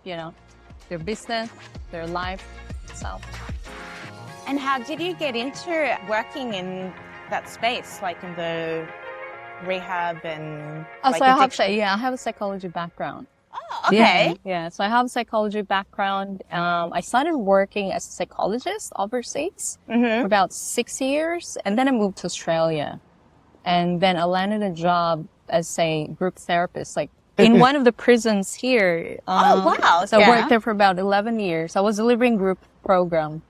their business, their life itself. And how did you get into working in that space, like in the rehab and So I have a psychology background. Oh, okay. Yeah. So I have a psychology background. I started working as a psychologist overseas for about 6 years, and then I moved to Australia. And then I landed a job as a group therapist, like in one of the prisons here. Oh, wow. So I worked there for about 11 years. I was delivering group program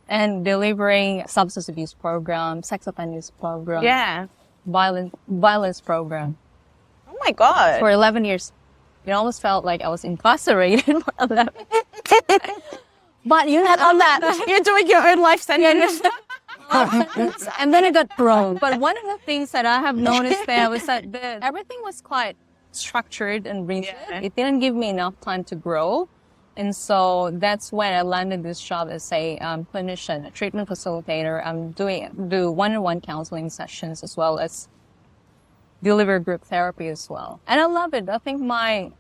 and delivering substance abuse program, sex offenders program, violence program. Oh my God. For 11 years. It almost felt like I was incarcerated for 11. But I love that. You're doing your own life sentence. And then it got thrown. But one of the things that I have noticed there was that everything was quite structured and rigid. Yeah. It didn't give me enough time to grow. And so that's when I landed this job as a clinician, a treatment facilitator. I'm do one-on-one counseling sessions as well as deliver group therapy as well. And I love it. I think my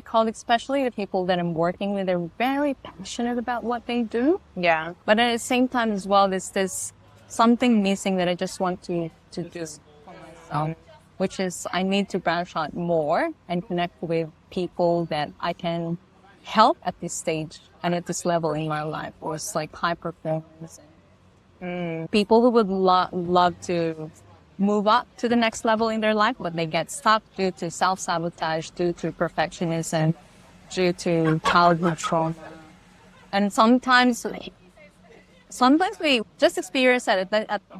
colleagues, especially the people that I'm working with, they're very passionate about what they do. Yeah. But at the same time as well, there's this something missing that I just want to do for myself, which is I need to branch out more and connect with people that I can help at this stage and at this level in my life. Or it's like high performance. People who would love to move up to the next level in their life, but they get stuck due to self-sabotage, due to perfectionism, due to childhood trauma. And sometimes we just experience that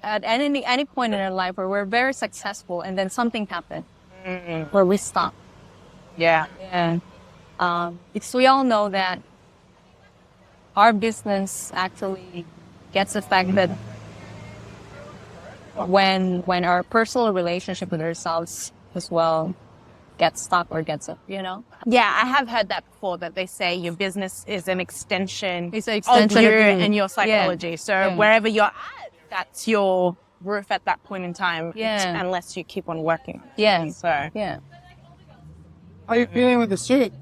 at any point in our life where we're very successful and then something happened where we stop. Yeah. Because we all know that our business actually gets affected when our personal relationship with ourselves as well gets stuck or gets up, Yeah, I have heard that before, that they say your business is an extension, of you and your psychology. Yeah. So wherever you're at, that's your roof at that point in time, unless you keep on working. Yeah. So yeah. How are you feeling with the suit?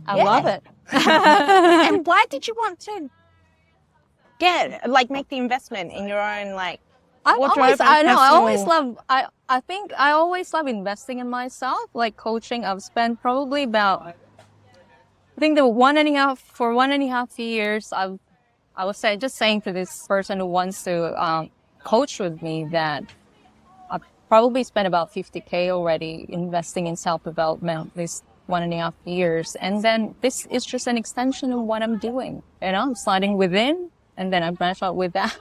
I love it. And why did you want to make the investment in your own I think I always love investing in myself, like coaching. I've spent probably about, I think for 1.5 years, I was saying to this person who wants to coach with me that I've probably spent about 50K already investing in self-development this 1.5 years. And then this is just an extension of what I'm doing. I'm starting within. And then I branch out with that.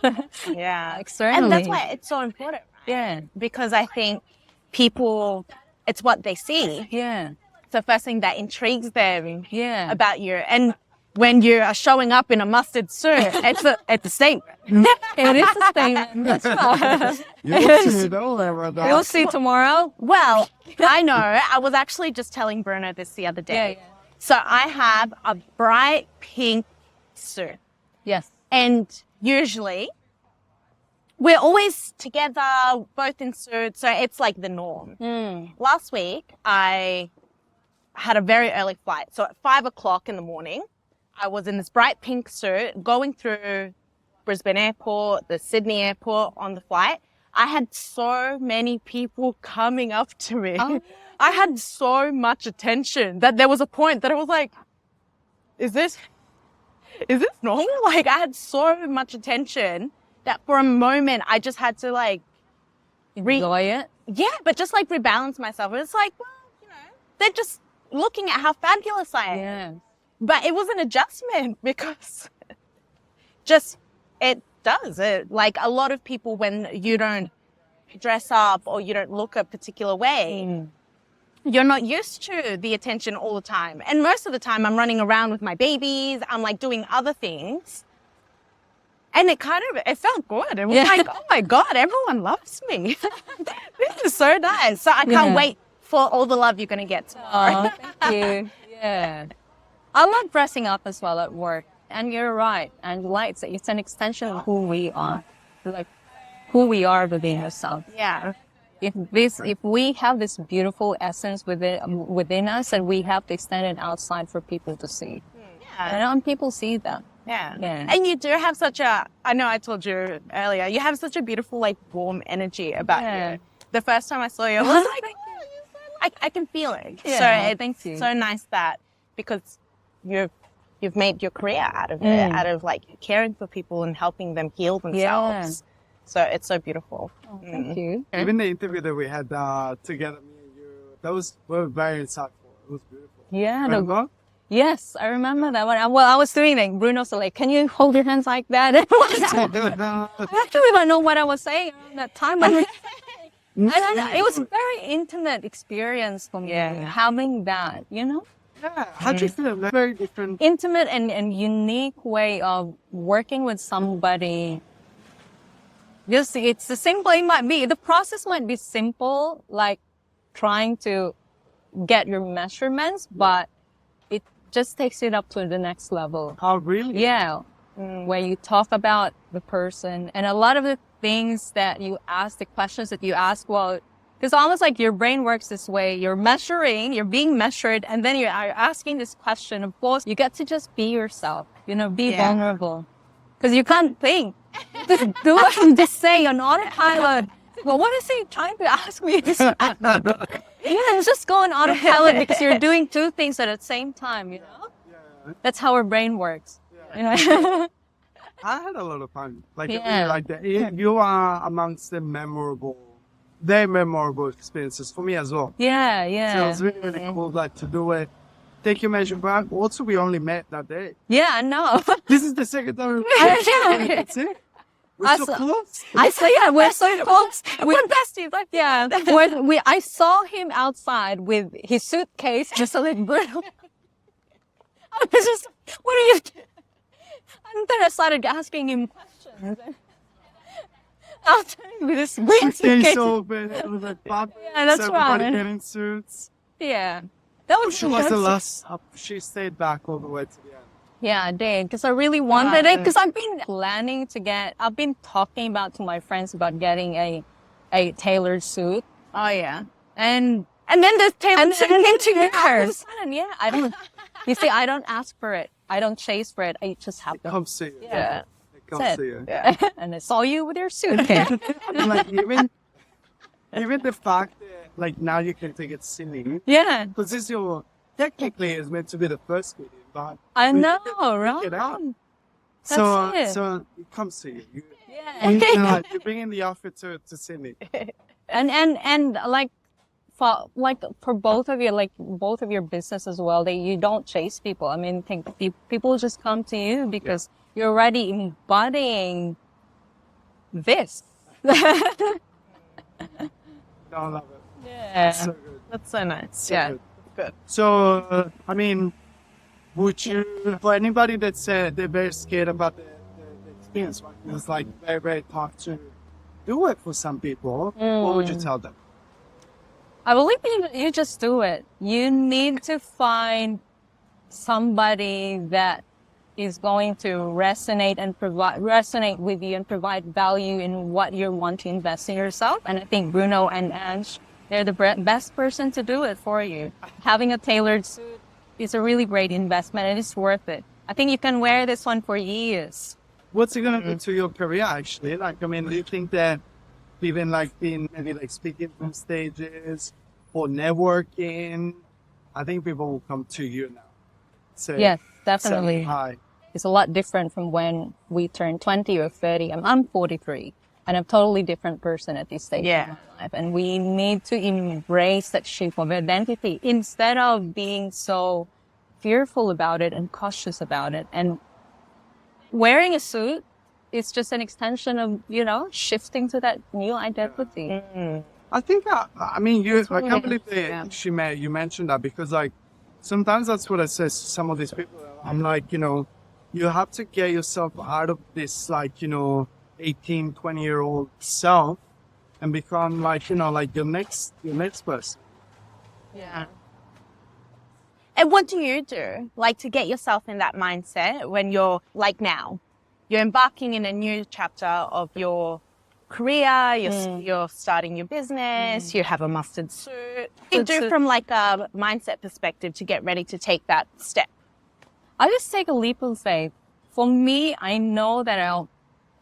Externally. And that's why it's so important, right? Yeah. Because I think people, it's what they see. Yeah. It's the first thing that intrigues them about you. And when you are showing up in a mustard suit, it's a statement. It is a statement. That's right. You'll see tomorrow. Well, I know. I was actually just telling Bruno this the other day. Yeah. So I have a bright pink suit. Yes. And usually, we're always together, both in suits, so it's like the norm. Last week, I had a very early flight. So at 5 o'clock in the morning, I was in this bright pink suit going through Brisbane Airport, the Sydney Airport on the flight. I had so many people coming up to me. Oh. I had so much attention that there was a point that I was like, is this normal? I had so much attention that for a moment I just had to enjoy it. Yeah, but just rebalance myself. It's like, well, they're just looking at how fabulous I am. Yeah. But it was an adjustment because it does. A lot of people, when you don't dress up or you don't look a particular way, you're not used to the attention all the time. And most of the time I'm running around with my babies. I'm doing other things. And it felt good. It was oh my God, everyone loves me. This is so nice. So I can't wait for all the love you're going to get tomorrow. Oh, thank you. Yeah. I love dressing up as well at work. And you're right. And it's an extension of who we are. Who we are within ourselves. Yeah. If we have this beautiful essence within us, and we have to extend it outside for people to see. And people see that. Yeah. Yeah. And you do have such a, I know I told you earlier, you have such a beautiful, like, warm energy about you. The first time I saw you, I was like, I can feel it. Yeah, so thank it's you. so nice that because you've made your career out of it, out of like caring for people and helping them heal themselves. So it's so beautiful. Oh, thank you. Even the interview that we had together, me and you, those were very insightful. It was beautiful. Yeah. Remember? Yes, I remember that one. Well, I was doing it. Bruno's like, can you hold your hands like that? I actually don't know what I was saying around that time. But it was a very intimate experience for me, having that, you know? Yeah. How do you feel? Very different. Intimate and unique way of working with somebody. Just, it's the simple, it might be, the process might be simple, like trying to get your measurements, but it just takes it up to the next level. Oh, really? Yeah. Where you talk about the person and a lot of the things that you ask, the questions that you ask, well, it's almost like your brain works this way. You're measuring, you're being measured, and then you're asking this question. Of course, you get to just be yourself, you know, be vulnerable. Because you can't think. Just do it and just say on autopilot. Well, what is he trying to ask me? Yeah, just go on autopilot because you're doing two things at the same time, you know? Yeah. That's how our brain works. Yeah. You know? I had a lot of fun. Like, Yeah. I really like that. You are amongst the very memorable experiences for me as well. Yeah, So it yeah. was really, really cool, like, to do it. Take your measure back. Also, we only met that day. Yeah, I know. This is the second time. Yeah. That's it. We're so saw- close. I saw, yeah, we're so close. We're besties. Like, yeah. I saw him outside with his suitcase, just like Bruno. I was just, what are you doing? And then I started asking him questions. After with this green They suitcase. so open. It was like pop. Yeah, that's everybody right. getting suits. Yeah. That was She was the last. She stayed back all the way to the end. Yeah, I did, because I really wanted it, because I've been planning I've been talking to my friends about getting a tailored suit. Oh, yeah. And And then the tailored suit came to yours. yeah, you see, I don't ask for it. I don't chase for it. I just have It to. comes to you. Yeah. It comes Said. to you. Yeah. And I saw you with your suitcase. Like even the fact that like now you can take it silly Yeah, because this technically is meant to be the first meeting, but I we know, took right? it out. That's So it comes to you. Yeah. You bring in the outfit to Sydney. And like for both of you, like both of your business as well, you don't chase people. I mean, people just come to you because you're already embodying this. I love it. Yeah. So good. That's so nice. So Yeah. good. Good. So, I mean, would you, for anybody that said they're very scared about the experience, right? It's like very, very tough to do it for some people, what would you tell them? I believe you just do it. You need to find somebody that is going to resonate with you and provide value in what you want to invest in yourself. And I think Bruno and Ange, they're the best person to do it for you. Having a tailored suit is a really great investment and it's worth it. I think you can wear this one for years. What's it going to do to your career, actually? Like, I mean, do you think that even like being maybe like speaking from stages or networking, I think people will come to you now. Say, Yes, say definitely. hi. It's a lot different from when we turn 20 or 30. I'm 43 and I'm a totally different person at this stage of my life. And we need to embrace that shape of identity instead of being so fearful about it and cautious about it. And wearing a suit is just an extension of, shifting to that new identity. I think, I mean, I can't believe that you mentioned that because, like, sometimes that's what I say to some of these people. I'm like, you have to get yourself out of this, like, 18, 20-year-old self and become, like, like your next person. Yeah. And what do you do, like, to get yourself in that mindset when you're, like now, you're embarking in a new chapter of your career, you're starting your business, you have a mustard suit. What do you do from, like, a mindset perspective to get ready to take that step? I just take a leap of faith. For me, I know that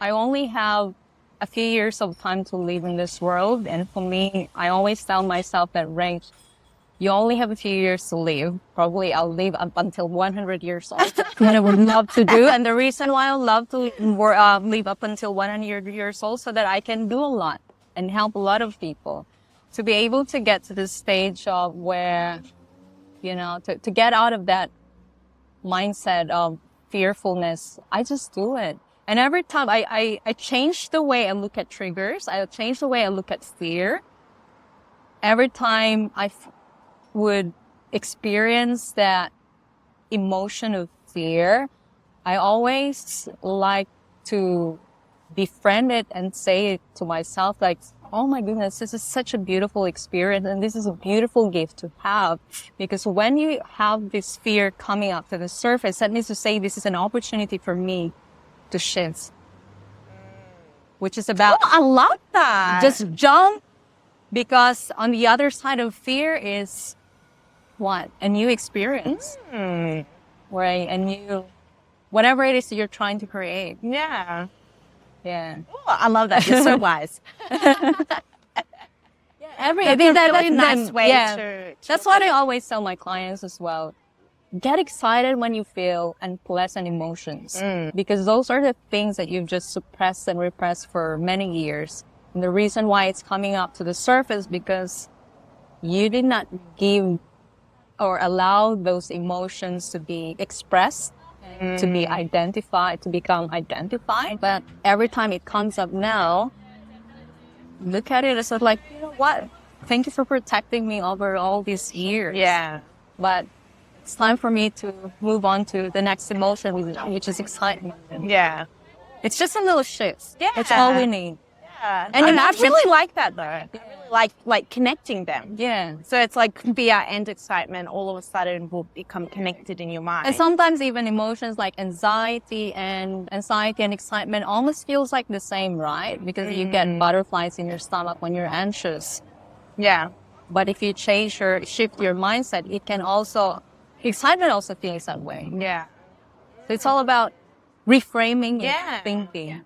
I only have a few years of time to live in this world. And for me, I always tell myself that, Rach, you only have a few years to live. Probably I'll live up until 100 years old. What I would love to do. And the reason why I love to live up until 100 years old, so that I can do a lot and help a lot of people. To be able to get to this stage of where, to get out of that mindset of fearfulness, I just do it. And every time I change the way I look at triggers, I change the way I look at fear. Every time I would experience that emotion of fear, I always like to befriend it and say it to myself, like, oh my goodness, this is such a beautiful experience, and this is a beautiful gift to have. Because when you have this fear coming up to the surface, that means to say this is an opportunity for me to shift, which is about, I love that. just jump, because on the other side of fear is what? A new experience, right? A new, whatever it is that you're trying to create. Yeah. Yeah. Oh, I love that. You're so wise. I think that's really nice way yeah. to That's what I always tell my clients as well. Get excited when you feel unpleasant emotions, because those are the things that you've just suppressed and repressed for many years. And the reason why it's coming up to the surface, because you did not give or allow those emotions to be expressed, to be identified, to become identified. But every time it comes up now, look at it as like, you know what? Thank you for protecting me over all these years. Yeah. But it's time for me to move on to the next emotion, which is excitement. Yeah. It's just a little shift. Yeah. It's all we need. Yeah. And I really like that though. I really like connecting them. Yeah. So it's like fear and excitement all of a sudden will become connected in your mind. And sometimes even emotions like anxiety and excitement almost feels like the same, right? Because you get butterflies in your stomach when you're anxious. Yeah. But if you shift your mindset, excitement also feels that way. Yeah. So it's all about reframing your Yeah. thinking.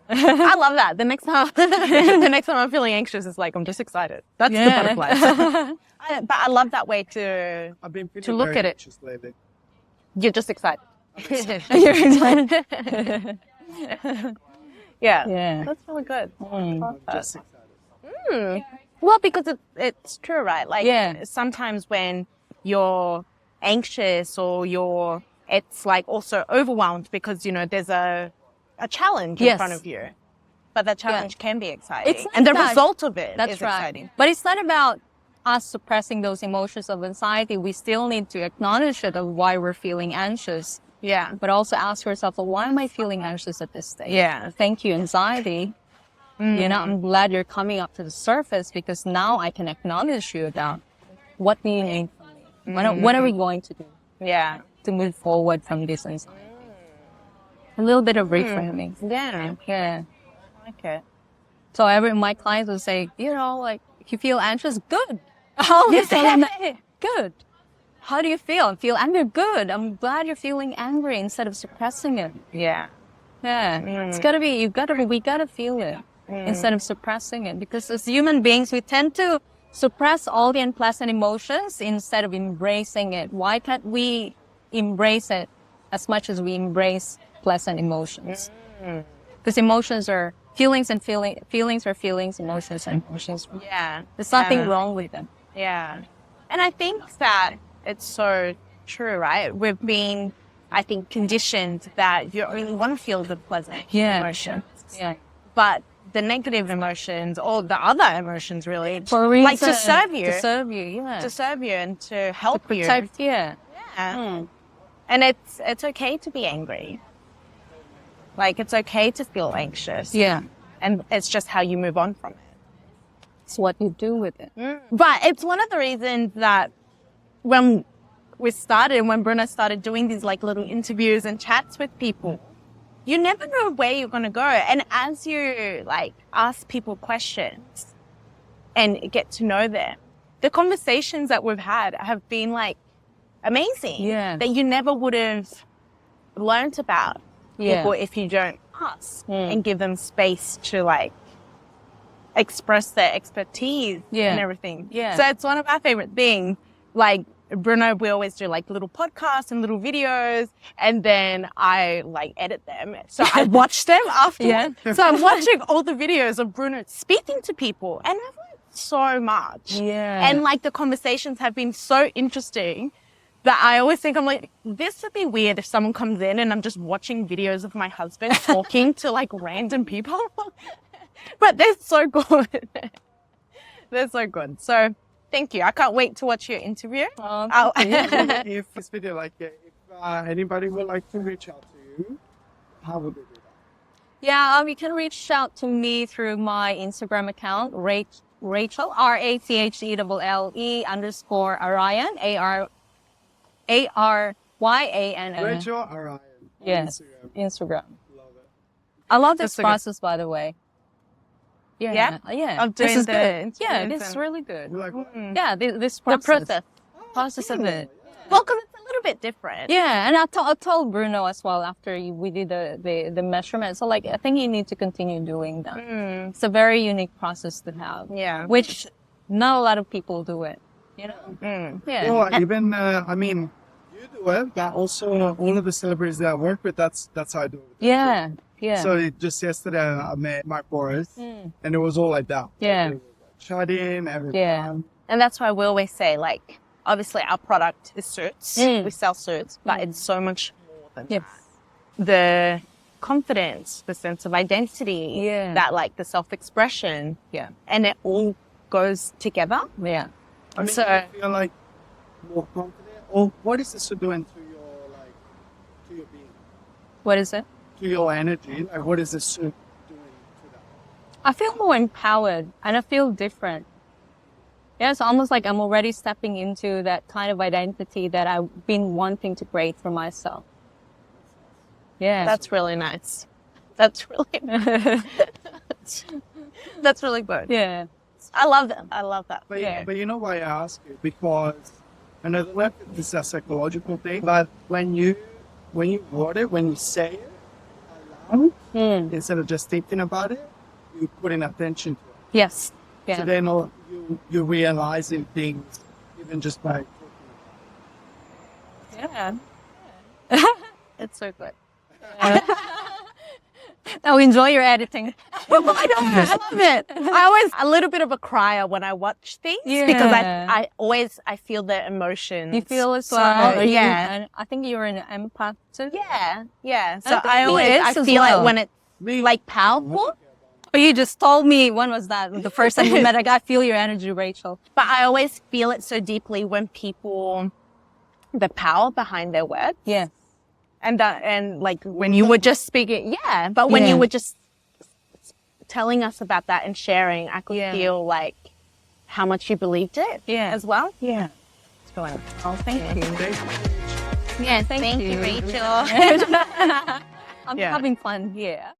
I love that. The next time I'm feeling anxious, it's like I'm just excited. That's the butterflies. But I love that way to I've been feeling to look very at it. anxious lately. You're just excited. You're excited. Yeah. Yeah. That's really good. Just excited. Well, because it's true, right? Like Yeah. sometimes when you're anxious or it's like also overwhelmed because, there's a challenge in Yes. front of you. But that challenge can be exciting. It's like and the that. result of it That's is right. exciting. But it's not about us suppressing those emotions of anxiety. We still need to acknowledge it of why we're feeling anxious. Yeah. But also ask yourself, well, why am I feeling anxious at this stage? Yeah. Thank you, anxiety. I'm glad you're coming up to the surface, because now I can acknowledge you about what do you need from me? What are we going to do Yeah. to move forward from this anxiety? A little bit of reframing. Yeah. Yeah. I like it. So my clients will say, like, if you feel anxious, good. Oh, yes, good. How do you feel? I feel angry. Good. I'm glad you're feeling angry instead of suppressing it. Yeah. Yeah. It's gotta be, we gotta feel it instead of suppressing it. Because as human beings, we tend to suppress all the unpleasant emotions instead of embracing it. Why can't we embrace it as much as we embrace pleasant emotions? Because emotions are feelings, and feelings are feelings, emotions are emotions. Yeah. There's nothing wrong with them. Yeah. And I think that it's so true, right? We've been, I think, conditioned that you only want to feel the pleasant emotions. Yeah. But the negative emotions, or the other emotions really, For a reason. like to serve you. To serve you, yeah. To serve you and to help to protect, you. yeah. Yeah. And it's okay to be angry. Like, it's okay to feel anxious. Yeah. And it's just how you move on from it. It's what you do with it. But it's one of the reasons that when Bruna started doing these like little interviews and chats with people, you never know where you're going to go. And as you like ask people questions and get to know them, the conversations that we've had have been like amazing. Yeah. That you never would have learned about Yeah. people if you don't ask and give them space to like express their expertise and everything. Yeah. So it's one of our favorite things. Like Bruno, we always do like little podcasts and little videos, and then I like edit them. So I watch them afterwards. Yeah. So I'm watching all the videos of Bruno speaking to people, and I've learned so much. Yeah. And like the conversations have been so interesting that I always think, I'm like, this would be weird if someone comes in and I'm just watching videos of my husband talking to like random people. But they're so good. They're so good. So thank you. I can't wait to watch your interview. If this video, like, if anybody would like to reach out to you, how would they do that? Yeah, you can reach out to me through my Instagram account, Rachelle, RACHELLE_Aryan, ARYAN. Rachelle Aryan. Yes, Instagram. Love it. I love this That's so good. process, by the way. Yeah? Yeah. Of This doing is the good. Yeah, interviews this is and- really good. You like what? Yeah, this The process. process. Of it. Well, because it's a little bit different. Yeah, and I told Bruno as well after we did the measurement. So like, I think you need to continue doing that. It's a very unique process to have. Yeah. Which not a lot of people do it. You know. Yeah. Well, even I mean, you do it, but also all of the celebrities that I work with, that's how I do it. Yeah. Yeah. So just yesterday, I met Mark Boris, and it was all like that. Yeah. Shut in, everything. Yeah. And that's why we always say, like, obviously our product is suits. We sell suits, but it's so much more than Yes. that. The confidence, the sense of identity, Yeah. that like the self-expression, Yeah. and it all goes together. Yeah. I mean, So- you feel like more confident, or what is this doing to your to your being, What is it? to your energy? Like, what is this suit doing to that? I feel more empowered and I feel different. Yeah, it's almost like I'm already stepping into that kind of identity that I've been wanting to create for myself. Yeah. That's really nice. That's really that's really good. yeah. I love that. I love that. But, Yeah. but you know why I ask you? Because I know that this is a psychological thing, but when you word it, when you say it aloud, instead of just thinking about it, you put in attention to it. Yes. Yeah. So then you realizing things even just by talking. Yeah. It's so good. Oh, enjoy your editing. I love it. I always a little bit of a crier when I watch things because Yeah. I feel the emotions. You feel as So, well. yeah. And I think you're an empath too. Yeah. So think I he always is I as feel well. it when it's Me, like powerful. Oh, you just told me, when was that? The first time we met, I feel your energy, Rachel. But I always feel it so deeply when people, the power behind their words. Yeah. And like when you were just speaking, but when Yeah. you were just telling us about that and sharing, I could Yeah. feel like how much you believed it Yeah. as well. Yeah. It's going. Oh, thank you. thank you. Yeah, thank Thank you, you. Rachel. I'm Yeah. having fun here.